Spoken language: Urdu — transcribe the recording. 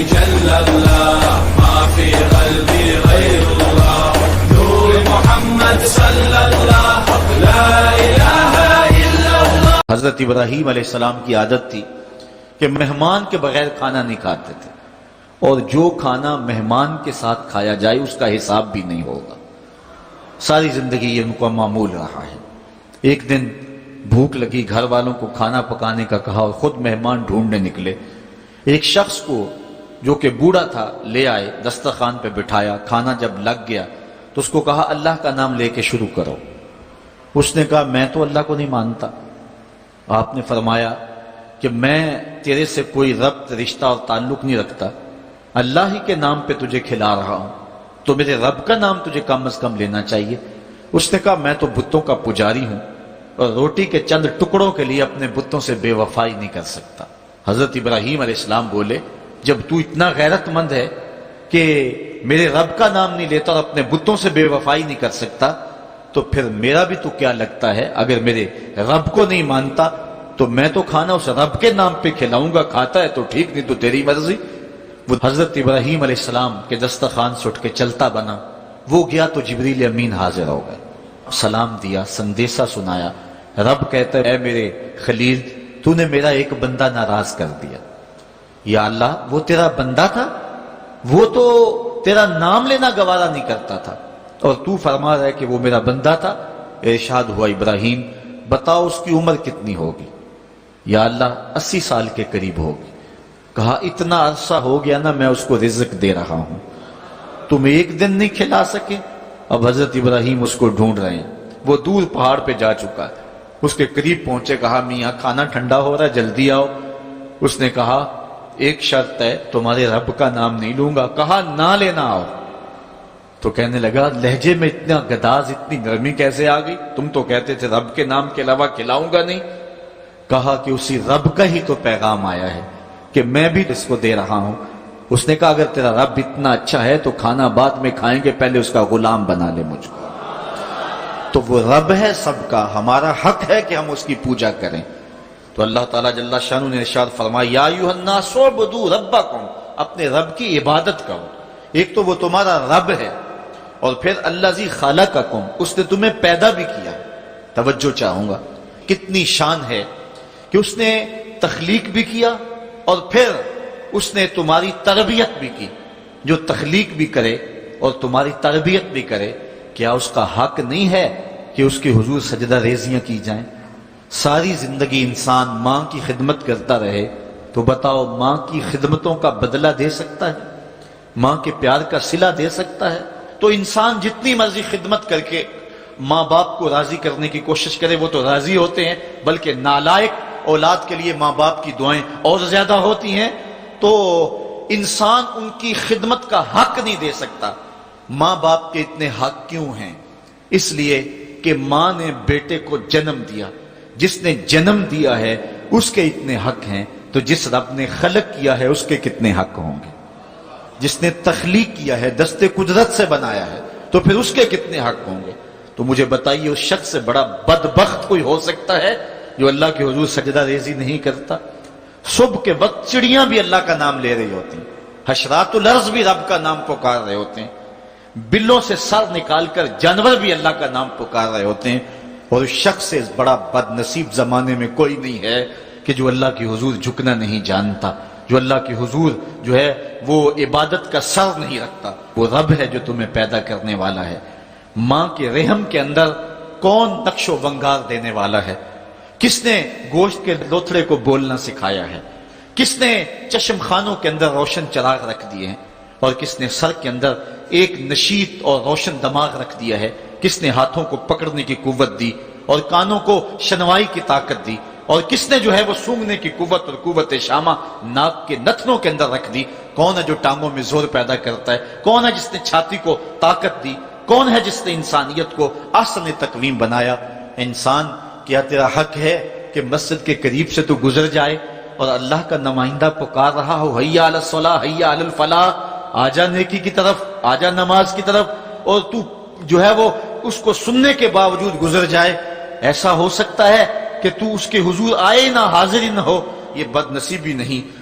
جل اللہ ما فی قلبی غیر اللہ نور محمد صلی اللہ لا الہ الا اللہ۔ حضرت ابراہیم علیہ السلام کی عادت تھی کہ مہمان کے بغیر کھانا نہیں کھاتے تھے، اور جو کھانا مہمان کے ساتھ کھایا جائے اس کا حساب بھی نہیں ہوگا۔ ساری زندگی یہ ان کو معمول رہا ہے۔ ایک دن بھوک لگی، گھر والوں کو کھانا پکانے کا کہا اور خود مہمان ڈھونڈنے نکلے۔ ایک شخص کو جو کہ بوڑھا تھا لے آئے، دسترخوان پہ بٹھایا، کھانا جب لگ گیا تو اس کو کہا اللہ کا نام لے کے شروع کرو۔ اس نے کہا میں تو اللہ کو نہیں مانتا۔ آپ نے فرمایا کہ میں تیرے سے کوئی ربط، رشتہ اور تعلق نہیں رکھتا، اللہ ہی کے نام پہ تجھے کھلا رہا ہوں، تو میرے رب کا نام تجھے کم از کم لینا چاہیے۔ اس نے کہا میں تو بتوں کا پجاری ہوں اور روٹی کے چند ٹکڑوں کے لیے اپنے بتوں سے بے وفائی نہیں کر سکتا۔ حضرت ابراہیم علیہ السلام بولے جب تو اتنا غیرت مند ہے کہ میرے رب کا نام نہیں لیتا اور اپنے بتوں سے بے وفائی نہیں کر سکتا، تو پھر میرا بھی تو کیا لگتا ہے، اگر میرے رب کو نہیں مانتا تو میں تو کھانا اس رب کے نام پہ کھلاؤں گا، کھاتا ہے تو ٹھیک نہیں تو تیری مرضی۔ وہ حضرت ابراہیم علیہ السلام کے دسترخوان سے اٹھ کے چلتا بنا، وہ گیا تو جبریل امین حاضر ہو گئے، سلام دیا، سندیسہ سنایا۔ رب کہتا ہے اے میرے خلیل تو نے میرا ایک بندہ ناراض کر دیا۔ یا اللہ وہ تیرا بندہ تھا، وہ تو تیرا نام لینا گوارا نہیں کرتا تھا، اور تو فرما رہا ہے کہ وہ میرا بندہ تھا۔ ارشاد ہوا ابراہیم بتاؤ اس کی عمر کتنی ہوگی؟ یا اللہ 80 سال کے قریب ہوگی۔ کہا اتنا عرصہ ہو گیا نا میں اس کو رزق دے رہا ہوں، تم ایک دن نہیں کھلا سکے؟ اب حضرت ابراہیم اس کو ڈھونڈ رہے ہیں، وہ دور پہاڑ پہ جا چکا ہے، اس کے قریب پہنچے، کہا میاں کھانا ٹھنڈا ہو رہا ہے جلدی آؤ۔ اس نے کہا ایک شرط ہے تمہارے رب کا نام نہیں لوں گا۔ کہا نہ لینا آؤ۔ تو کہنے لگا لہجے میں اتنا گداز، اتنی نرمی کیسے آ گئی؟ تم تو کہتے تھے رب کے نام کے علاوہ کھلاؤں گا نہیں۔ کہا کہ اسی رب کا ہی تو پیغام آیا ہے کہ میں بھی اس کو دے رہا ہوں۔ اس نے کہا اگر تیرا رب اتنا اچھا ہے تو کھانا بعد میں کھائیں گے، پہلے اس کا غلام بنا لے مجھ کو۔ تو وہ رب ہے سب کا، ہمارا حق ہے کہ ہم اس کی پوجا کریں۔ تو اللہ تعالیٰ جل شانہ نے ارشاد فرمایا یا ایھا الناس اعبدوا ربکم، اپنے رب کی عبادت کرو۔ ایک تو وہ تمہارا رب ہے، اور پھر الذی خلقکم، اس نے تمہیں پیدا بھی کیا۔ توجہ چاہوں گا کتنی شان ہے کہ اس نے تخلیق بھی کیا اور پھر اس نے تمہاری تربیت بھی کی۔ جو تخلیق بھی کرے اور تمہاری تربیت بھی کرے، کیا اس کا حق نہیں ہے کہ اس کے حضور سجدہ ریزیاں کی جائیں؟ ساری زندگی انسان ماں کی خدمت کرتا رہے تو بتاؤ ماں کی خدمتوں کا بدلہ دے سکتا ہے؟ ماں کے پیار کا صلہ دے سکتا ہے؟ تو انسان جتنی مرضی خدمت کر کے ماں باپ کو راضی کرنے کی کوشش کرے وہ تو راضی ہوتے ہیں، بلکہ نالائق اولاد کے لیے ماں باپ کی دعائیں اور زیادہ ہوتی ہیں۔ تو انسان ان کی خدمت کا حق نہیں دے سکتا۔ ماں باپ کے اتنے حق کیوں ہیں؟ اس لیے کہ ماں نے بیٹے کو جنم دیا، جس نے جنم دیا ہے اس کے اتنے حق ہیں، تو جس رب نے خلق کیا ہے اس کے کتنے حق ہوں گے؟ جس نے تخلیق کیا ہے، دستے قدرت سے بنایا ہے، تو پھر اس کے کتنے حق ہوں گے؟ تو مجھے بتائیے اس شخص سے بڑا بدبخت کوئی ہو سکتا ہے جو اللہ کے حضور سجدہ ریزی نہیں کرتا؟ صبح کے وقت چڑیاں بھی اللہ کا نام لے رہی ہوتی ہیں، حشرات الارض بھی رب کا نام پکار رہے ہوتے ہیں، بلوں سے سر نکال کر جانور بھی اللہ کا نام پکار رہے ہوتے ہیں، اور اس شخص سے بڑا بد نصیب زمانے میں کوئی نہیں ہے کہ جو اللہ کی حضور جھکنا نہیں جانتا، جو اللہ کی حضور جو ہے وہ عبادت کا سر نہیں رکھتا۔ وہ رب ہے جو تمہیں پیدا کرنے والا ہے۔ ماں کے رحم کے اندر کون نقش و ونگار دینے والا ہے؟ کس نے گوشت کے لوتھڑے کو بولنا سکھایا ہے؟ کس نے چشم خانوں کے اندر روشن چراغ رکھ دیے ہیں؟ اور کس نے سر کے اندر ایک نشیط اور روشن دماغ رکھ دیا ہے؟ کس نے ہاتھوں کو پکڑنے کی قوت دی اور کانوں کو شنوائی کی طاقت دی؟ اور کس نے جو ہے وہ سونگھنے کی قوت اور قوت شامہ ناک کے نتنوں کے اندر رکھ دی؟ کون ہے جو ٹانگوں میں زور پیدا کرتا ہے؟ کون ہے جس نے چھاتی کو طاقت دی؟ کون ہے جس نے انسانیت کو احسن تقویم بنایا؟ انسان کیا تیرا حق ہے کہ مسجد کے قریب سے تو گزر جائے اور اللہ کا نمائندہ پکار رہا ہو حی علی الصلاۃ حی علی الفلاح، آجا نیکی کی طرف، آجا نماز کی طرف، اور تو جو ہے وہ اس کو سننے کے باوجود گزر جائے؟ ایسا ہو سکتا ہے کہ تو اس کے حضور آئے نہ، حاضر ہی نہ ہو؟ یہ بد نصیبی نہیں